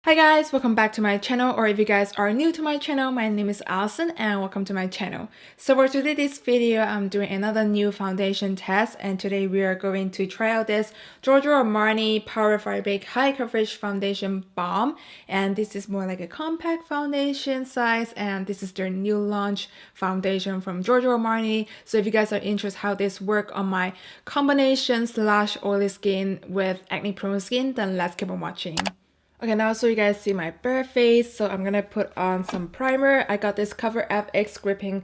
Hi guys, welcome back to my channel, or if you guys are new to my channel, my name is Alison and welcome to my channel. So for today's video, I'm doing another new foundation test, and today we are going to try out this Giorgio Armani Power Fabric High Coverage Foundation Balm, and this is more like a compact foundation size, and this is their new launch foundation from Giorgio Armani. So if you guys are interested how this work on my combination / oily skin with acne prone skin, then let's keep on watching. Okay, now so you guys see my bare face, so I'm gonna put on some primer. I got this Cover FX Gripping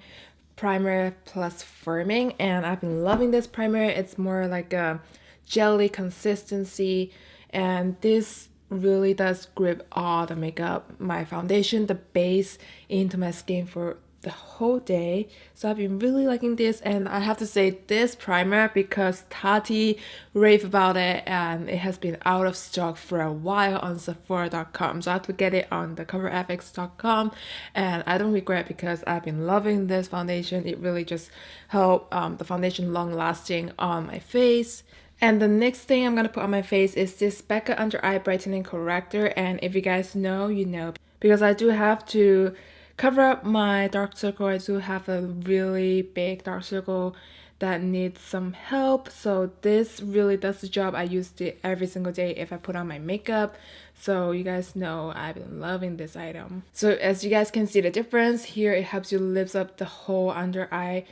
Primer Plus Firming, and I've been loving this primer. It's more like a jelly consistency, and this really does grip all the makeup, my foundation, the base into my skin for the whole day. So I've been really liking this, and I have to say this primer, because Tati raved about it and it has been out of stock for a while on Sephora.com, so I have to get it on the coverfx.com, and I don't regret because I've been loving this foundation. It really just helped the foundation long lasting on my face. And the next thing I'm gonna put on my face is this Becca Under Eye Brightening Corrector, and if you guys know, you know, because I do have to cover up my dark circle. I do have a really big dark circle that needs some help, so this really does the job. I use it every single day if I put on my makeup, so you guys know I've been loving this item. So as you guys can see the difference here, it helps you lift up the whole under eye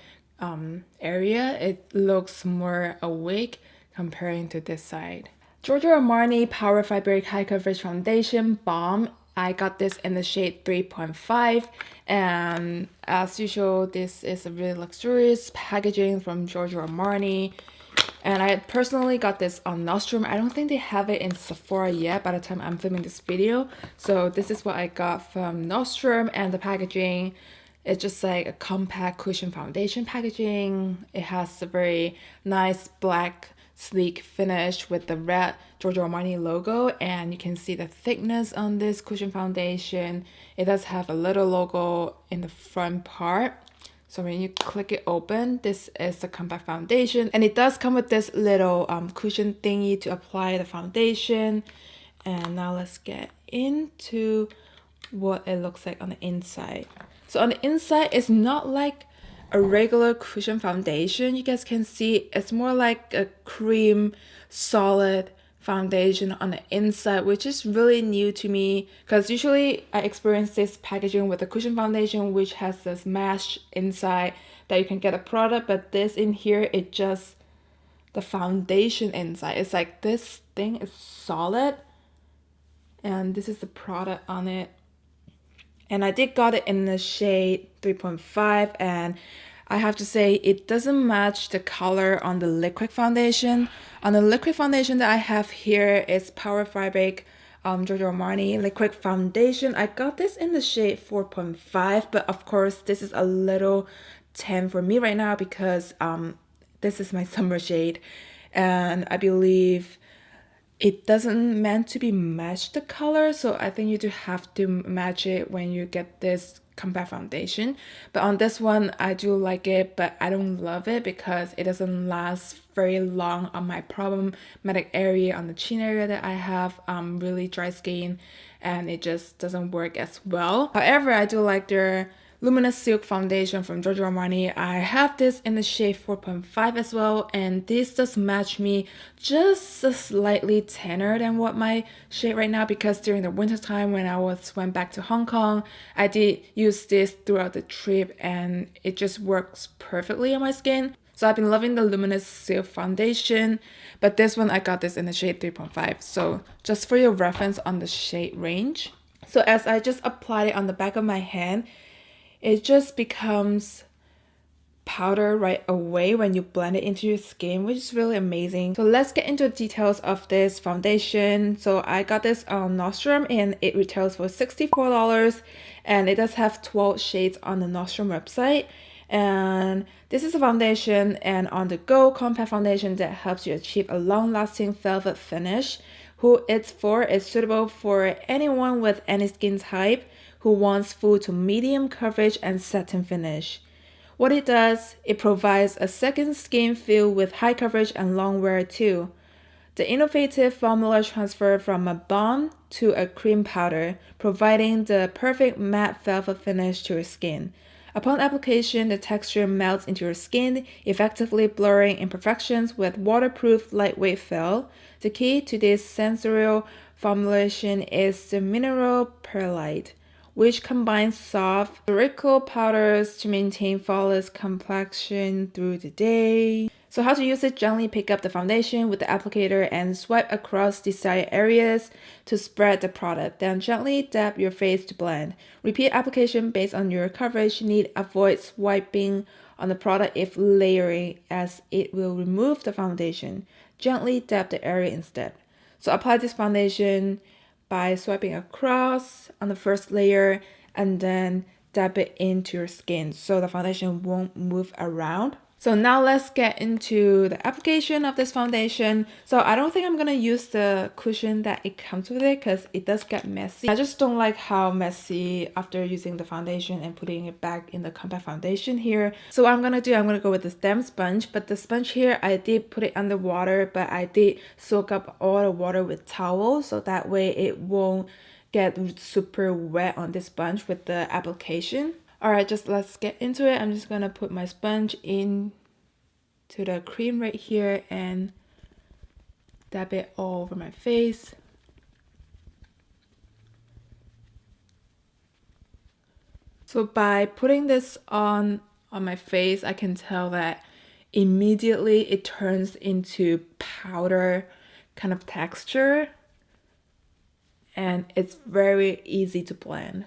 area. It looks more awake comparing to this side. Giorgio Armani Power Fabric High Coverage Foundation Balm. I got this in the shade 3.5, and as usual, this is a really luxurious packaging from Giorgio Armani, and I personally got this on Nostrum. I don't think they have it in Sephora yet by the time I'm filming this video, so this is what I got from Nostrum. And the packaging, it's just like a compact cushion foundation packaging. It has a very nice black sleek finish with the red Giorgio Armani logo, and you can see the thickness on this cushion foundation. It does have a little logo in the front part, so when you click it open, this is the compact foundation, and it does come with this little cushion thingy to apply the foundation. And now let's get into what it looks like on the inside. So on the inside, it's not like a regular cushion foundation. You guys can see it's more like a cream solid foundation on the inside, which is really new to me, because usually I experience this packaging with a cushion foundation which has this mesh inside that you can get a product, but this in here, it just the foundation inside. It's like this thing is solid, and this is the product on it. And I did got it in the shade 3.5, and I have to say it doesn't match the color on the liquid foundation. On the liquid foundation that I have here is Power Fabric Giorgio Armani liquid foundation. I got this in the shade 4.5, but of course this is a little tan for me right now because this is my summer shade, and I believe it doesn't meant to be match the color, so I think you do have to match it when you get this compact foundation. But on this one, I do like it, but I don't love it because it doesn't last very long on my problematic area, on the chin area that I have really dry skin, and it just doesn't work as well. However, I do like their Luminous Silk Foundation from Giorgio Armani. I have this in the shade 4.5 as well, and this does match me just a slightly tanner than what my shade right now, because during the winter time when I went back to Hong Kong, I did use this throughout the trip, and it just works perfectly on my skin. So I've been loving the Luminous Silk Foundation, but this one I got this in the shade 3.5. So just for your reference on the shade range. So as I just applied it on the back of my hand, it just becomes powder right away when you blend it into your skin, which is really amazing. So let's get into the details of this foundation. So I got this on Nostrum, and it retails for $64, and it does have 12 shades on the Nostrum website. And this is a foundation and on-the-go compact foundation that helps you achieve a long-lasting velvet finish. Who it's for is suitable for anyone with any skin type who wants full to medium coverage and satin finish. What it does, it provides a second skin feel with high coverage and long wear too. The innovative formula transferred from a balm to a cream powder, providing the perfect matte velvet finish to your skin. Upon application, the texture melts into your skin, effectively blurring imperfections with waterproof, lightweight feel. The key to this sensorial formulation is the mineral perlite, which combines soft, spherical powders to maintain flawless complexion through the day. So how to use it: gently pick up the foundation with the applicator and swipe across desired areas to spread the product. Then gently dab your face to blend. Repeat application based on your coverage need. Avoid swiping on the product if layering, as it will remove the foundation. Gently dab the area instead. So apply this foundation by swiping across on the first layer and then dab it into your skin so the foundation won't move around. So now let's get into the application of this foundation. So I don't think I'm gonna use the cushion that it comes with it because it does get messy. I just don't like how messy after using the foundation and putting it back in the compact foundation here. So what I'm gonna go with the stem sponge, but the sponge here, I did put it under water, but I did soak up all the water with towel so that way it won't get super wet on this sponge with the application. Alright, let's get into it. I'm just gonna put my sponge in to the cream right here and dab it all over my face. So by putting this on my face, I can tell that immediately it turns into powder kind of texture and it's very easy to blend.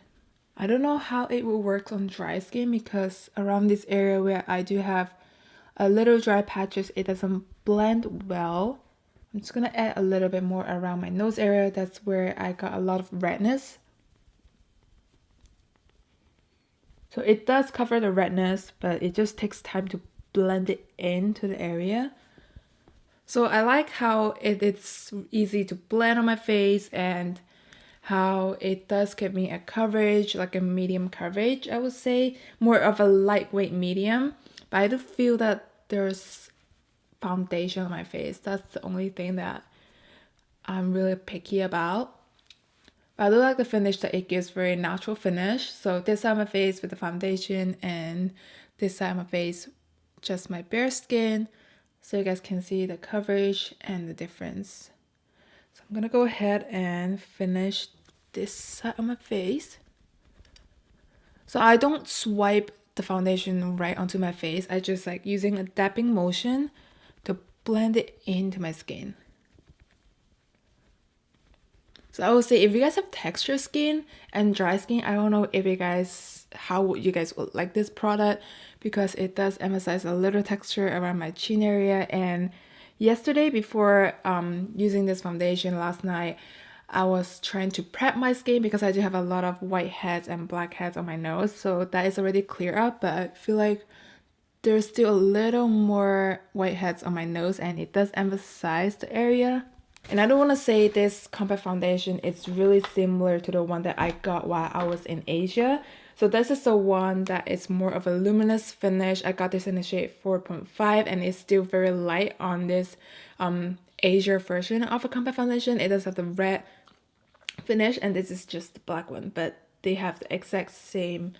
I don't know how it will work on dry skin because around this area where I do have a little dry patches, it doesn't blend well. I'm just gonna add a little bit more around my nose area. That's where I got a lot of redness. So it does cover the redness, but it just takes time to blend it into the area. So I like how it's easy to blend on my face and how it does give me a coverage, like a medium coverage, I would say. More of a lightweight medium. But I do feel that there's foundation on my face. That's the only thing that I'm really picky about. But I do like the finish that it gives, very natural finish. So this side of my face with the foundation and this side of my face, just my bare skin. So you guys can see the coverage and the difference. So I'm gonna go ahead and finish this side of my face. So I don't swipe the foundation right onto my face. I just like using a dabbing motion to blend it into my skin. So I would say if you guys have texture skin and dry skin, I don't know if you guys, how you guys would like this product because it does emphasize a little texture around my chin area. And yesterday before using this foundation last night, I was trying to prep my skin because I do have a lot of white heads and black heads on my nose. So that is already clear up, but I feel like there's still a little more white heads on my nose and it does emphasize the area. And I don't want to say this compact foundation is really similar to the one that I got while I was in Asia. So this is the one that is more of a luminous finish. I got this in the shade 4.5 and it's still very light on this Asia version of a compact foundation. It does have the red finish and this is just the black one, but they have the exact same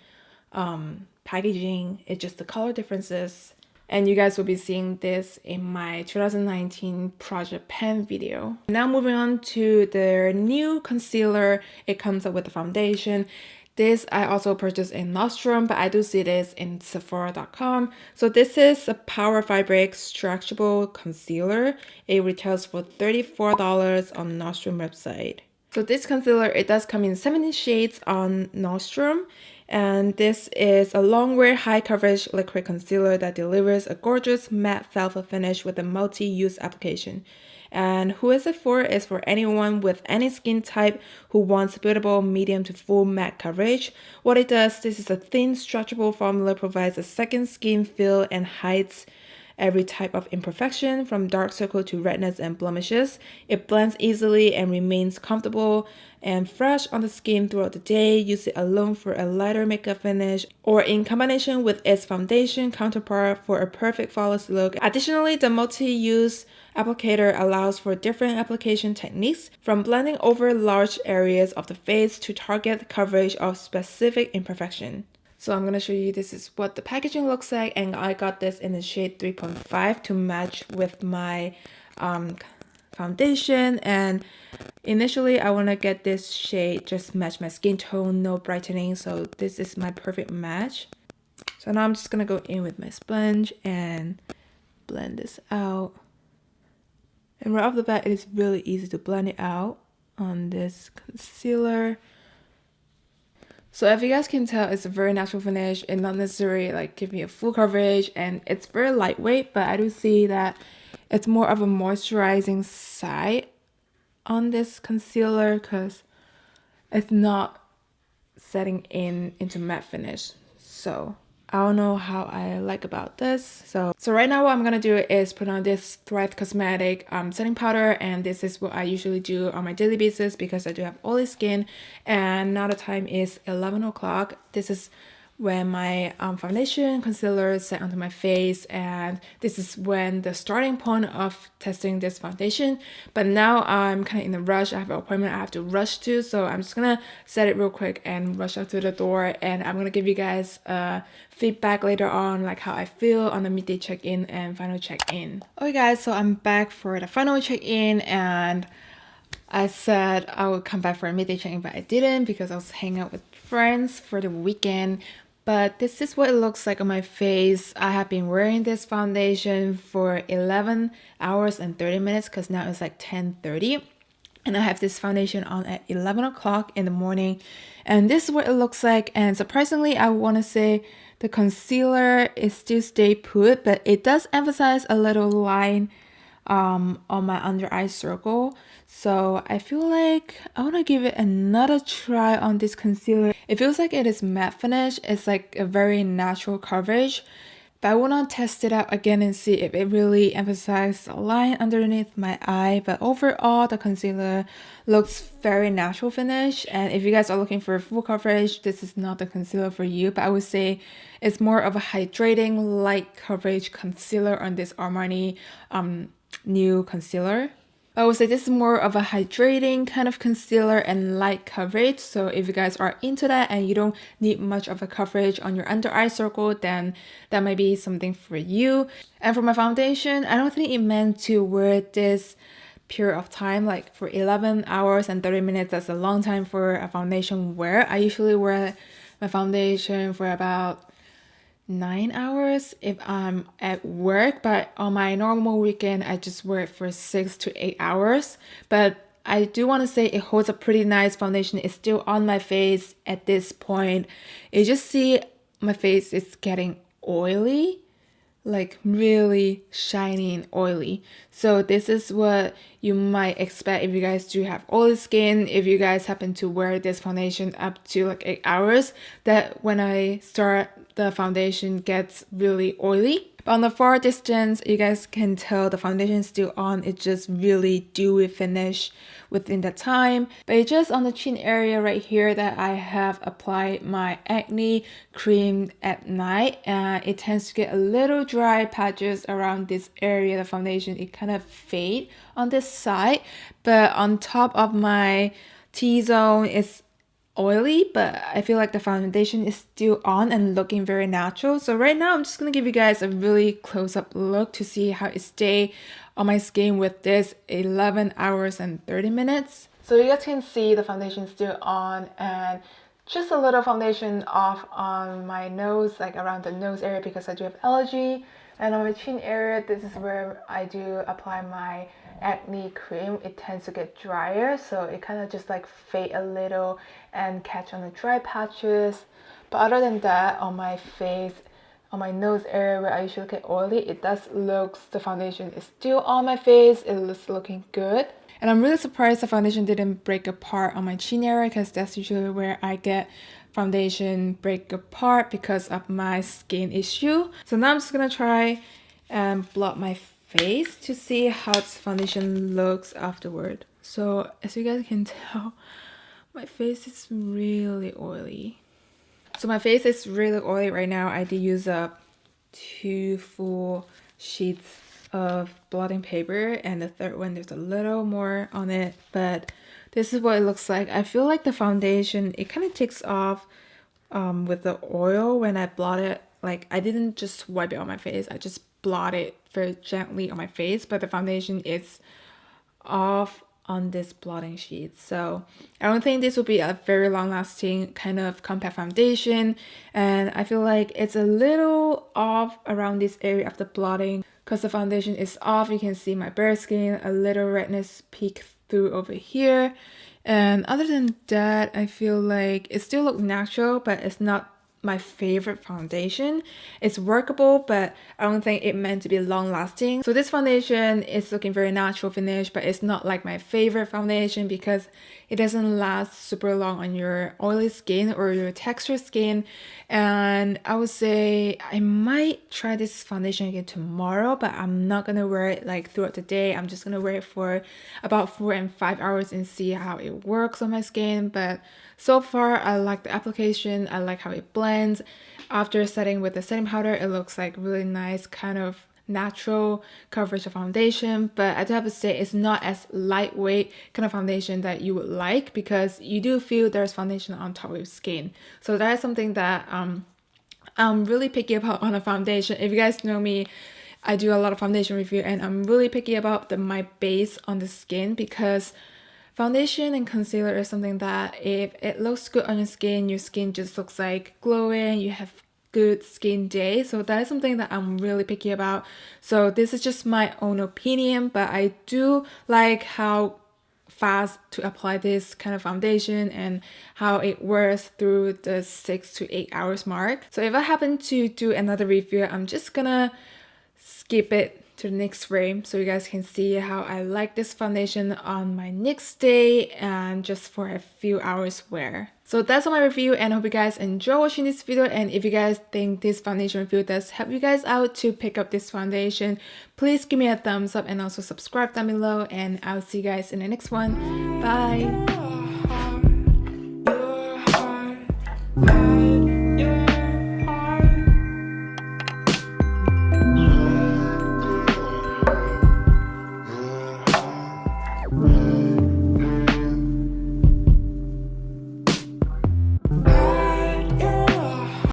packaging. It's just the color differences. And you guys will be seeing this in my 2019 project pen video. Now moving on to their new concealer. It comes up with the foundation. This I also purchased in Nordstrom, but I do see this in Sephora.com. So this is a Power Fabric Stretchable Concealer. It retails for $34 on Nordstrom website. So this concealer, it does come in 17 shades on Nordstrom. And this is a long wear high coverage liquid concealer that delivers a gorgeous matte velvet finish with a multi-use application. And who is it for? It's for anyone with any skin type who wants buildable medium to full matte coverage. What it does, this is a thin stretchable formula, provides a second skin feel and hides every type of imperfection, from dark circle to redness and blemishes. It blends easily and remains comfortable and fresh on the skin throughout the day. Use it alone for a lighter makeup finish or in combination with its foundation counterpart for a perfect flawless look. Additionally, the multi-use applicator allows for different application techniques, from blending over large areas of the face to target coverage of specific imperfection. So I'm going to show you, this is what the packaging looks like, and I got this in the shade 3.5 to match with my foundation. And initially I want to get this shade just match my skin tone, no brightening, so this is my perfect match. So now I'm just going to go in with my sponge and blend this out. And right off the bat, it is really easy to blend it out on this concealer. So if you guys can tell, it's a very natural finish and not necessarily like give me a full coverage, and it's very lightweight, but I do see that it's more of a moisturizing side on this concealer because it's not setting into matte finish. So I don't know how I like about this. So right now what I'm gonna do is put on this Thrive Cosmetic setting powder, and this is what I usually do on my daily basis because I do have oily skin. And now the time is 11 o'clock. This is when my foundation concealer set onto my face, and this is when the starting point of testing this foundation. But now I'm kind of in a rush. I have an appointment I have to rush to, so I'm just gonna set it real quick and rush out to the door, and I'm gonna give you guys feedback later on, like how I feel on the midday check-in and final check-in. Okay guys, so I'm back for the final check-in, and I said I would come back for a midday check-in, but I didn't because I was hanging out with friends for the weekend. But this is what it looks like on my face. I have been wearing this foundation for 11 hours and 30 minutes because now it's like 10:30. And I have this foundation on at 11 o'clock in the morning. And this is what it looks like. And surprisingly, I want to say the concealer is still stay put, but it does emphasize a little line on my under eye circle. So I feel like I want to give it another try on this concealer. It feels like it is matte finish. It's like a very natural coverage, but I want to test it out again and see if it really emphasizes a line underneath my eye. But overall, the concealer looks very natural finish, and if you guys are looking for full coverage, this is not the concealer for you. But I would say it's more of a hydrating light coverage concealer on this Armani new concealer. I would say this is more of a hydrating kind of concealer and light coverage. So if you guys are into that and you don't need much of a coverage on your under eye circle, then that might be something for you. And for my foundation, I don't think it meant to wear this period of time, like for 11 hours and 30 minutes. That's a long time for a foundation wear. I usually wear my foundation for about 9 hours if I'm at work, but on my normal weekend I just wear it for 6 to 8 hours. But I do want to say it holds a pretty nice foundation. It's still on my face at this point. You just see my face is getting oily, like really shiny and oily. So this is what you might expect if you guys do have oily skin. If you guys happen to wear this foundation up to like 8 hours, that when I start, the foundation gets really oily. But on the far distance, you guys can tell the foundation is still on. It's just really dewy finish within that time. But it's just on the chin area right here that I have applied my acne cream at night, and it tends to get a little dry patches around this area. The foundation, it kind of fade on this side, but on top of my T-zone it's oily, but I feel like the foundation is still on and looking very natural. So right now I'm just gonna give you guys a really close-up look to see how it stays on my skin with this 11 hours and 30 minutes. So you guys can see the foundation still on, and just a little foundation off on my nose, like around the nose area because I do have allergy. And on my chin area, this is where I do apply my acne cream. It tends to get drier, so it kind of just like fade a little and catch on the dry patches. But other than that, on my face, on my nose area where I usually get oily, it does look, the foundation is still on my face. It looks looking good. And I'm really surprised the foundation didn't break apart on my chin area because that's usually where I get foundation break apart because of my skin issue. So now I'm just gonna try and blot my face to see how this foundation looks afterward. So as you guys can tell, my face is really oily. So my face is really oily right now. I did use up 2 full sheets of blotting paper, and the third one there's a little more on it, but this is what it looks like. I feel like the foundation, it kind of takes off with the oil when I blot it. Like, I didn't just wipe it on my face, I just blot it very gently on my face, but the foundation is off on this blotting sheet. So I don't think this will be a very long lasting kind of compact foundation, and I feel like it's a little off around this area of the blotting because the foundation is off. You can see my bare skin, a little redness peek through over here, and other than that I feel like it still looks natural, but it's not my favorite foundation. It's workable, but I don't think it meant to be long lasting. So this foundation is looking very natural finish, but it's not like my favorite foundation because it doesn't last super long on your oily skin or your textured skin. And I would say I might try this foundation again tomorrow, but I'm not gonna wear it like throughout the day. I'm just gonna wear it for about 4 and 5 hours and see how it works on my skin. But so far I like the application, I like how it blends. After setting with the setting powder, it looks like really nice kind of natural coverage of foundation, but I do have to say it's not as lightweight kind of foundation that you would like, because you do feel there's foundation on top of your skin. So that is something that I'm really picky about on a foundation. If you guys know me, I do a lot of foundation review, and I'm really picky about my base on the skin, because foundation and concealer is something that if it looks good on your skin just looks like glowing, you have good skin day. So that is something that I'm really picky about. So this is just my own opinion, but I do like how fast to apply this kind of foundation and how it works through the 6 to 8 hours mark. So if I happen to do another review, I'm just gonna skip it to the next frame so you guys can see how I like this foundation on my next day and just for a few hours wear. So that's all my review, and I hope you guys enjoy watching this video. And if you guys think this foundation review does help you guys out to pick up this foundation, please give me a thumbs up and also subscribe down below, and I'll see you guys in the next one. Bye.